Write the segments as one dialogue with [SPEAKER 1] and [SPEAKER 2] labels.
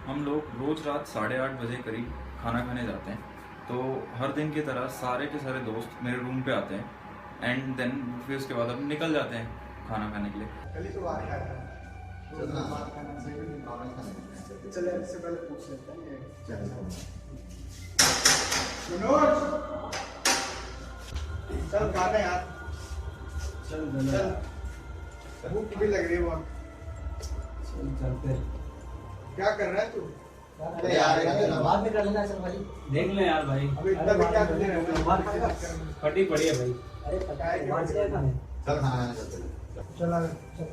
[SPEAKER 1] हम लोग रोज़ रात 8:30 बजे करीब खाना खाने जाते हैं। तो हर दिन की तरह सारे के सारे दोस्त मेरे रूम पे आते हैं एंड देन फिर उसके बाद हम निकल जाते हैं खाना खाने के लिए।
[SPEAKER 2] कल तो बाहर खाया था। चलो इससे पहले पूछ लेते हैं। चल खाते यार। चल भूख भी लग रही है बहुत।
[SPEAKER 3] चल चलते।
[SPEAKER 2] क्या कर रहा है तू?
[SPEAKER 3] यार बाद में कर लेना। चल भाई देख ले यार भाई।
[SPEAKER 2] अभी इतना भी क्या करने रहे हो?
[SPEAKER 3] फटी पड़ी है भाई। अरे
[SPEAKER 2] पता है क्या?
[SPEAKER 4] चल खाना खाने चलते।
[SPEAKER 2] चला चल।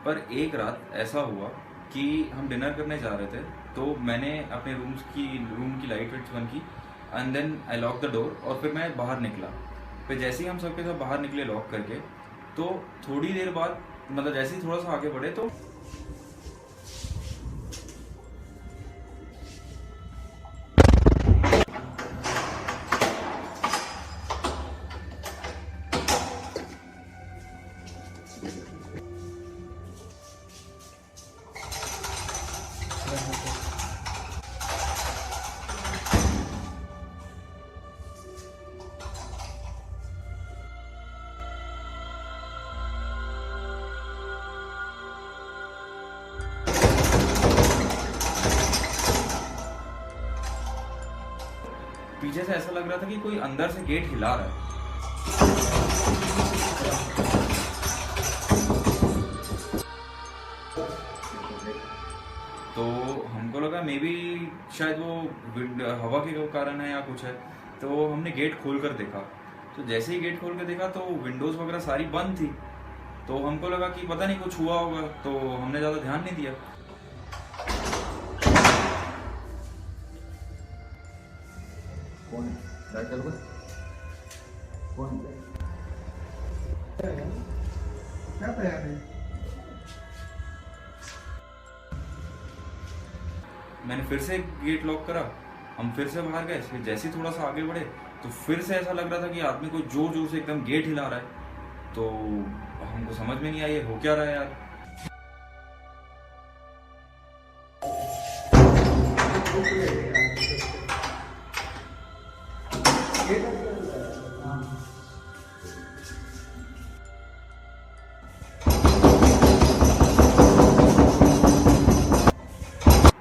[SPEAKER 1] पर एक रात ऐसा हुआ कि हम डिनर करने जा रहे थे, तो मैंने अपने रूम की लाइट बंद की and then I lock the door और फिर मैं बाहर निकला। फिर जैसे ही हम सबके सब बाहर निकले लॉक करके, तो थोड़ी देर बाद मतलब जैसे ही थोड़ा सा आगे बढ़े तो पीछे से ऐसा लग रहा था कि कोई अंदर से गेट हिला रहा है। तो हमको लगा मे बी शायद वो हवा के कारण है या कुछ है। तो हमने गेट खोल कर देखा, तो जैसे ही गेट खोल कर देखा तो विंडोज वगैरह सारी बंद थी। तो हमको लगा कि पता नहीं कुछ हुआ होगा, तो हमने ज़्यादा ध्यान नहीं दिया।
[SPEAKER 4] कौन है? लाइट चालू कर। कौन है?
[SPEAKER 2] क्या तैयार है?
[SPEAKER 1] मैंने फिर से गेट लॉक करा, हम फिर से बाहर गए। फिर जैसे ही थोड़ा सा आगे बढ़े तो फिर से ऐसा लग रहा था कि आदमी को जोर जोर से एकदम गेट हिला रहा है। तो हमको समझ में नहीं आया ये हो क्या रहा है यार।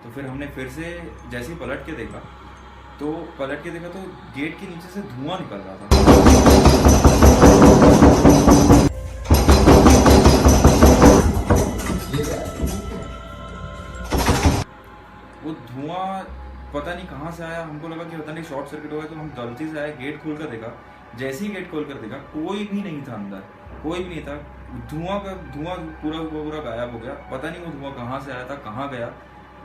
[SPEAKER 1] तो फिर हमने फिर से जैसे ही पलट के देखा तो गेट के नीचे से धुआं निकल रहा था। वो धुआं पता नहीं कहाँ से आया, हमको लगा कि पता नहीं शॉर्ट सर्किट हो गया। तो हम गलती से आए, गेट खोल कर देखा। जैसे ही गेट खोल कर देखा कोई भी नहीं था अंदर, कोई भी नहीं था। धुआं पूरा गायब हो गया। पता नहीं वो धुआं कहाँ से आया था, कहाँ गया।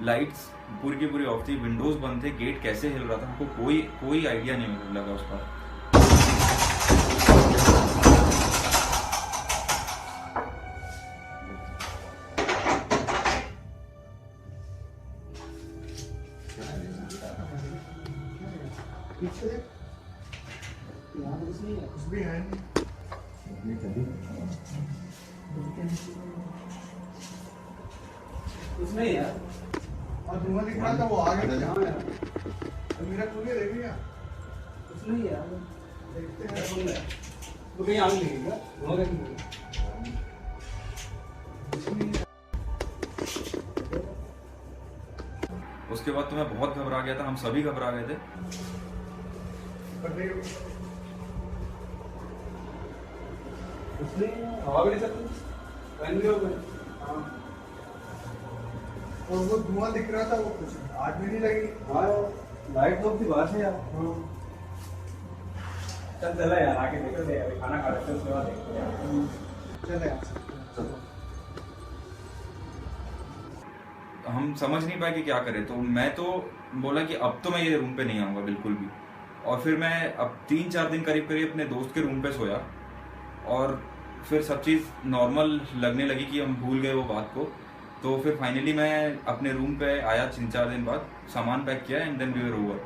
[SPEAKER 1] लाइट्स पूरी की पूरी ऑफ थी, विंडोज बंद थे, गेट कैसे हिल रहा था हमको कोई आइडिया नहीं लगा उसका।
[SPEAKER 2] पीछे देख,
[SPEAKER 3] यहाँ कुछ नहीं है।
[SPEAKER 2] कुछ भी है नहीं।
[SPEAKER 3] कुछ नहीं है यार।
[SPEAKER 2] और धुआं दिख रहा था, वो आगे था।
[SPEAKER 3] हाँ यार,
[SPEAKER 2] मेरा खुले देख लिया,
[SPEAKER 3] कुछ नहीं है यार।
[SPEAKER 2] देखते हैं।
[SPEAKER 3] तो कहीं आग लगेगा, धुआं कैसे निकलेगा?
[SPEAKER 1] उसके बाद तो मैं बहुत घबरा गया था, हम सभी घबरा गए थे।
[SPEAKER 3] कुछ नहीं है, हवा भी नहीं सकती, फैन भी हो गए। हाँ
[SPEAKER 2] और वो धुआं दिख रहा था, वो कुछ आग भी नहीं लगी।
[SPEAKER 3] हाँ यार, लाइट तो थी बाहर से यार। चल चला यार, आके देखो दे, अभी खाना खा रहे थे उसके बाद देखते हैं यार।
[SPEAKER 2] चले यार, चलो।
[SPEAKER 1] हम समझ नहीं पाए कि क्या करें। तो मैं तो बोला कि अब तो मैं ये रूम पे नहीं आऊँगा बिल्कुल भी। और फिर मैं अब 3-4 दिन करीब अपने दोस्त के रूम पे सोया। और फिर सब चीज़ नॉर्मल लगने लगी कि हम भूल गए वो बात को। तो फिर फाइनली मैं अपने रूम पे आया 3-4 दिन बाद, सामान पैक किया and then we were over.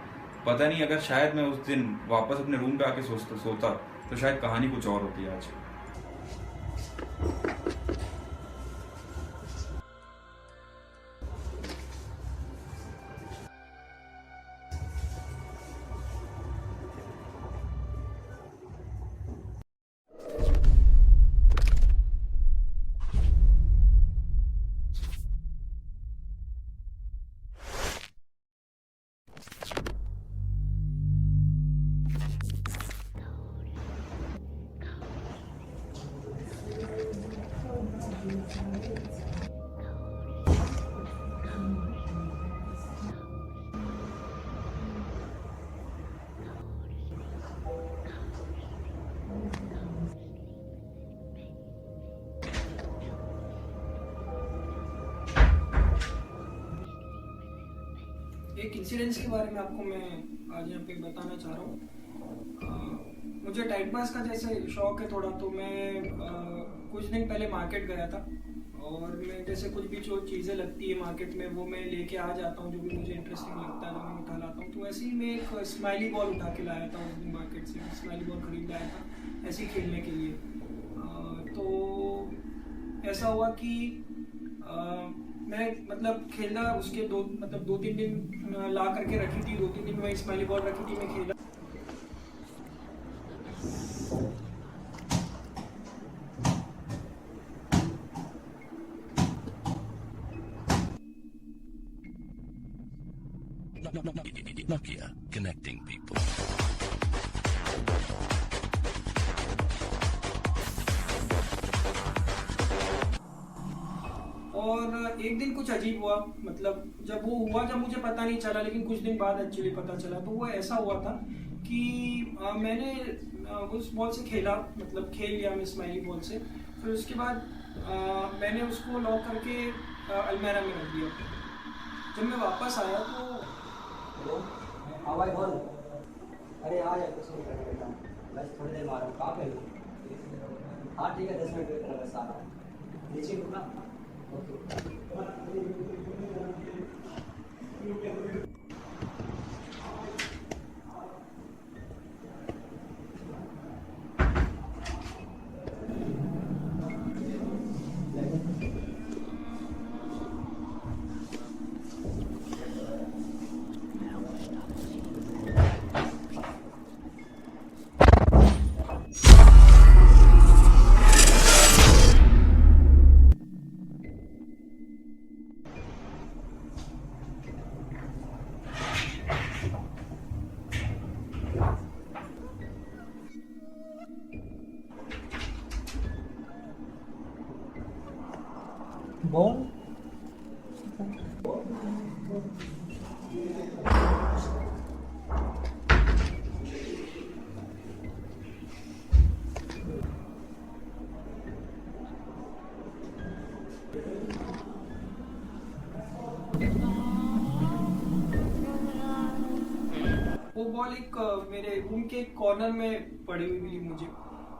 [SPEAKER 1] पता नहीं अगर शायद मैं उस दिन वापस अपने रूम पे आके सोता तो शायद कहानी कुछ और होती आज।
[SPEAKER 5] एक इंसिडेंस के बारे में आपको मैं आज यहाँ पे बताना चाह रहा हूँ। मुझे टाइम पास का जैसे शौक है थोड़ा, तो मैं कुछ दिन पहले मार्केट गया था। और मैं जैसे कुछ भी जो चीज़ें लगती है मार्केट में वो मैं लेके आ जाता हूँ, जो भी मुझे इंटरेस्टिंग लगता है वो मैं उठा लाता हूँ। तो ऐसे ही मैं एक स्माइली बॉल उठा के लाया था उस दिन मार्केट से, स्माइली बॉल खरीद लाया था ऐसे ही खेलने के लिए। तो ऐसा हुआ कि मैं मतलब खेला उसके 2-3 दिन ला करके रखी थी, 2-3 दिन में स्माइली बॉल रखी थी, मैं खेला।
[SPEAKER 6] Nokia, connecting people.
[SPEAKER 5] और एक दिन कुछ अजीब हुआ, मतलब जब वो हुआ, जब मुझे पता नहीं चला, लेकिन कुछ दिन बाद एक्चुअली पता चला। तो वो ऐसा हुआ था कि मैंने उस बॉल से खेला, मतलब खेल लिया मैं स्माइली बॉल से। फिर उसके बाद मैंने उसको लॉक करके अलमीरा में रख दिया। जब मैं वापस आया तो
[SPEAKER 3] हाँ भाई बोल। अरे आ जाए, कुछ नहीं करना बेटा, बस थोड़ी देर मारा हूँ। कहाँ पे हो? हाँ ठीक है, 10 मिनट वेट करना, बस आ रहा हूँ। नीचे रुकना। ओके। बॉल
[SPEAKER 5] वो बॉल मेरे रूम के कॉर्नर में पड़ी हुई मिली मुझे।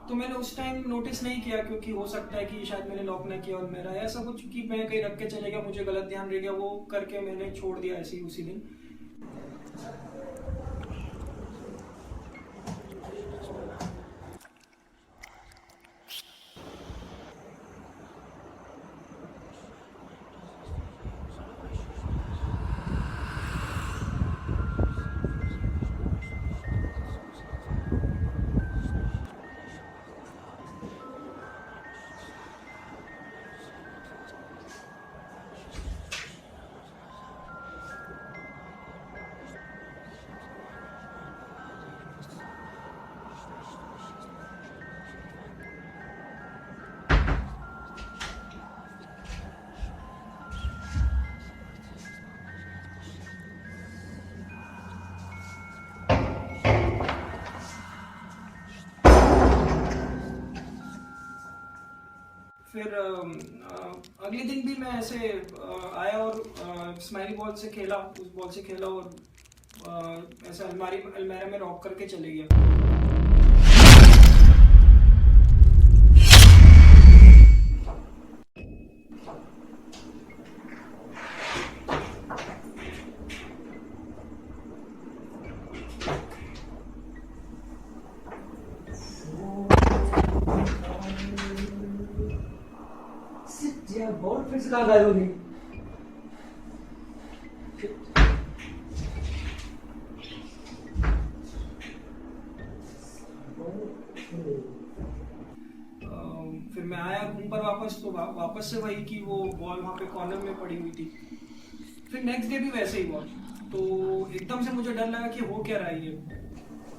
[SPEAKER 5] तो मैंने उस टाइम नोटिस नहीं किया, क्योंकि हो सकता है कि शायद मैंने लॉक ना किया और मेरा ऐसा कुछ कि मैं कहीं रख के चले गया, मुझे गलत ध्यान रह गया, वो करके मैंने छोड़ दिया ऐसे ही उसी दिन। फिर अगले दिन भी मैं ऐसे आया और स्माइली बॉल से खेला, उस बॉल से खेला और ऐसे अलमारी में रॉक करके चले गया।
[SPEAKER 3] यार बॉल फिर से कहाँ गायब हो गई?
[SPEAKER 5] फिर मैं आया रूम पर वापस, तो वापस से वही कि वो बॉल वहाँ पे कॉर्नर में पड़ी हुई थी। फिर नेक्स्ट डे भी वैसे ही हुआ, तो एकदम से मुझे डर लगा कि हो क्या रहा है ये।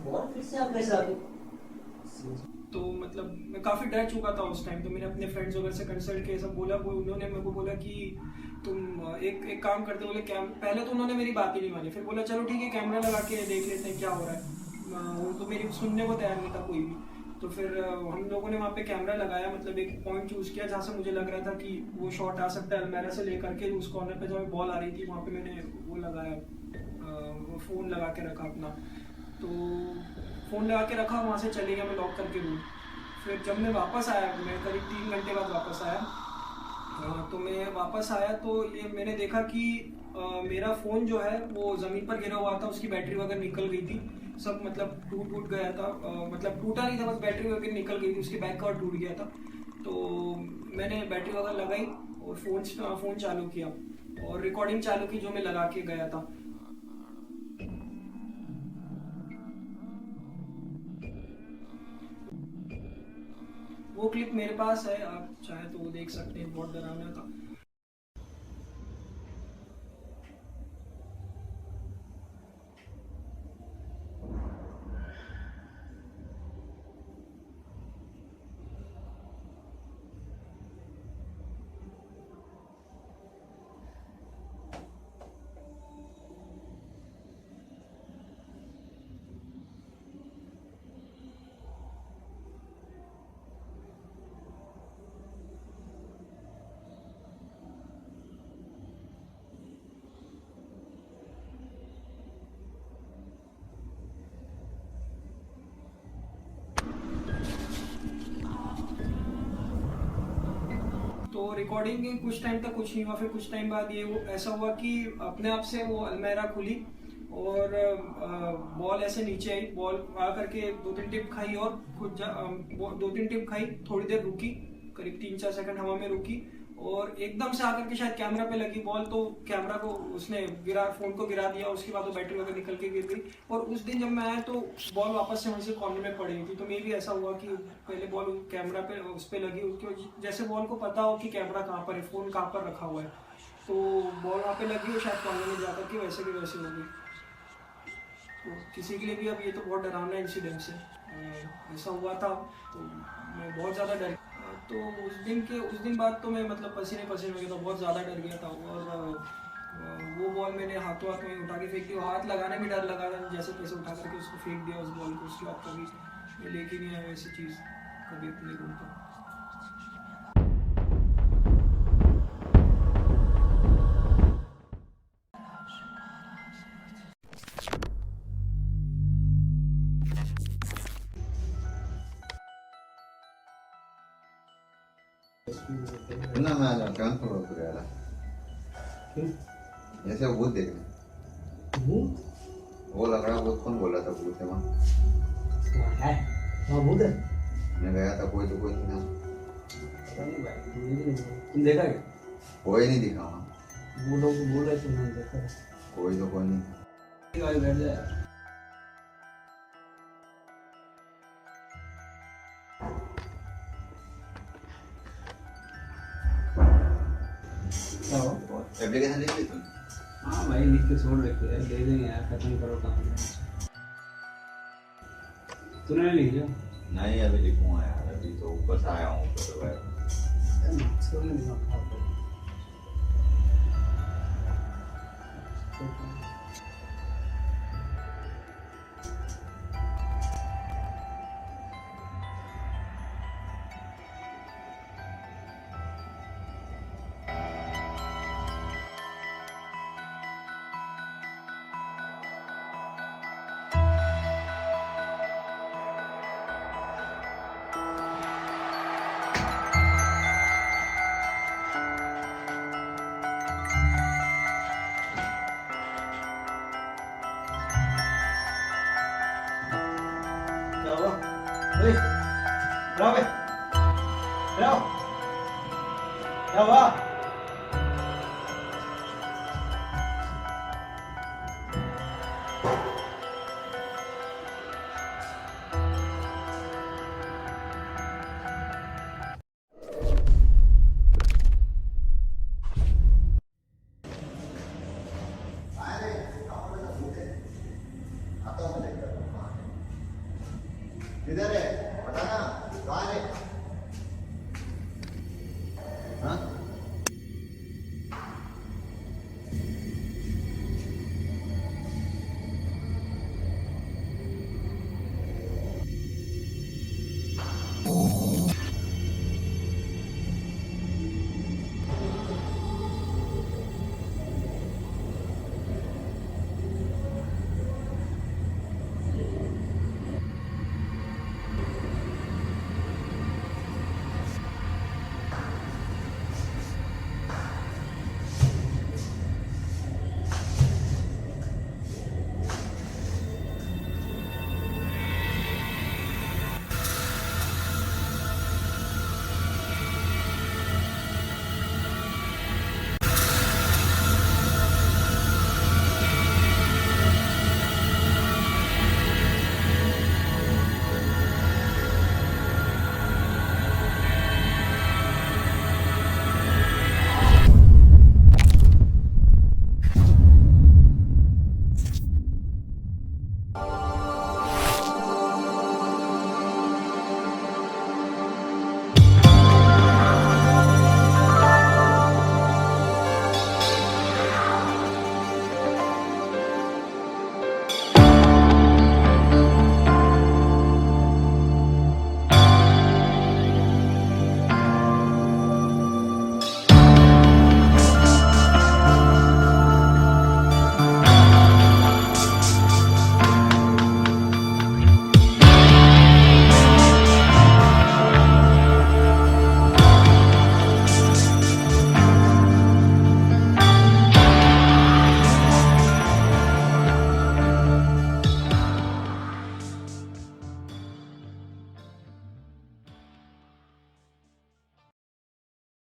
[SPEAKER 3] बॉल फिर से आप कैसे आ गए?
[SPEAKER 5] तो मतलब मैं काफ़ी डर चुका था उस टाइम। तो मैंने अपने फ्रेंड्स वगैरह से कंसल्ट किया, सब बोला, वो उन्होंने मेरे को बोला कि तुम एक काम करते, बोले पहले तो उन्होंने मेरी बात ही नहीं मानी, फिर बोला चलो ठीक है कैमरा लगा के देख लेते हैं क्या हो रहा है। वो तो मेरी सुनने को तैयार नहीं था कोई भी। तो फिर हम लोगों ने वहाँ पे कैमरा लगाया, मतलब एक पॉइंट चूज किया जहाँ से मुझे लग रहा था कि वो शॉट आ सकता है, अलमेरा से लेकर के उस कॉर्नर पे जब बॉल आ रही थी वहाँ पे मैंने वो लगाया, वो फ़ोन लगा के रखा अपना। तो फ़ोन लगा के रखा, वहाँ से चले गया मैं लॉक करके रूम। फिर जब मैं वापस आया, मैं करीब 3 घंटे बाद वापस आया, तो मैं वापस आया तो ये मैंने देखा कि मेरा फ़ोन जो है वो ज़मीन पर गिरा हुआ था, उसकी बैटरी वगैरह निकल गई थी सब, मतलब टूट गया था, मतलब टूटा नहीं था, बस बैटरी वगैरह निकल गई थी, उसके बैक कवर टूट गया था। तो मैंने बैटरी वगैरह लगाई और फ़ोन चालू किया और रिकॉर्डिंग चालू की जो मैं लगा के गया था। वो क्लिप मेरे पास है, आप चाहे तो वो देख सकते हैं, बहुत डरावना था। तो रिकॉर्डिंग के कुछ टाइम तक कुछ नहीं हुआ, फिर कुछ टाइम बाद ये ऐसा हुआ कि अपने आप से वो अलमेरा खुली और बॉल ऐसे नीचे आई, बॉल आ करके 2-3 टिप खाई और खुद 2-3 टिप खाई, थोड़ी देर रुकी, करीब 3-4 सेकंड हवा में रुकी और एकदम से आकर के शायद कैमरा पे लगी बॉल, तो कैमरा को उसने फोन को गिरा दिया। उसके बाद वो बैटरी वगैरह निकल के गिर गई और उस दिन जब मैं आया तो बॉल वापस से वहीं से कॉर्नर में पड़ी थी। तो मे भी ऐसा हुआ कि पहले बॉल कैमरा पे उस पर लगी, उसके जैसे बॉल को पता हो कि कैमरा कहाँ पर है, फोन कहाँ पर रखा हुआ है, तो बॉल वहाँ पे लगी और शायद कॉर्नर में जाकर के वैसे की वैसे हो गई। तो किसी के लिए भी अब ये तो बहुत डरावना इंसिडेंट है, ऐसा हुआ था तो मैं बहुत ज़्यादा डर, तो उस दिन बाद तो मैं मतलब पसीने हो गया था, बहुत ज़्यादा डर गया था। और वो बॉल मैंने हाथों हाथ में उठा के फेंक दिया, हाथ लगाने में डर लगा था, जैसे तैसे उठा करके उसको फेंक दिया उस बॉल को। उसके बाद कभी मैं लेके नहीं आया ऐसी चीज़ कभी अपने रूम पर।
[SPEAKER 4] ना मैं कान खोल रहा यार, ऐसे वो भूत देखने, वो लग रहा भूत, कौन बोल रहा था भूत है वहाँ?
[SPEAKER 3] है वहाँ भूत है?
[SPEAKER 4] मैं गया था, कोई तो कोई नहीं था।
[SPEAKER 3] पता नहीं भाई, तुम देखा क्या?
[SPEAKER 4] कोई नहीं दिखा वहाँ,
[SPEAKER 3] वो लोग बोल रहे थे मैंने देखा।
[SPEAKER 4] कोई तो कोई नहीं।
[SPEAKER 3] गाड़ी बैठ जाए
[SPEAKER 4] एप्लीकेशन लिख ली तुम?
[SPEAKER 3] हाँ भाई लिख के छोड़ रखे है, दे देंगे यार, खत्म करो काम। तूने नहीं लिखा?
[SPEAKER 4] नहीं अभी लिखूंगा यार, अभी तो ऊपर से आया हूँ ऊपर तो भाई।
[SPEAKER 3] छोड़ने दिमाग खराब कर।
[SPEAKER 2] Bravo! Bravo! Bravo!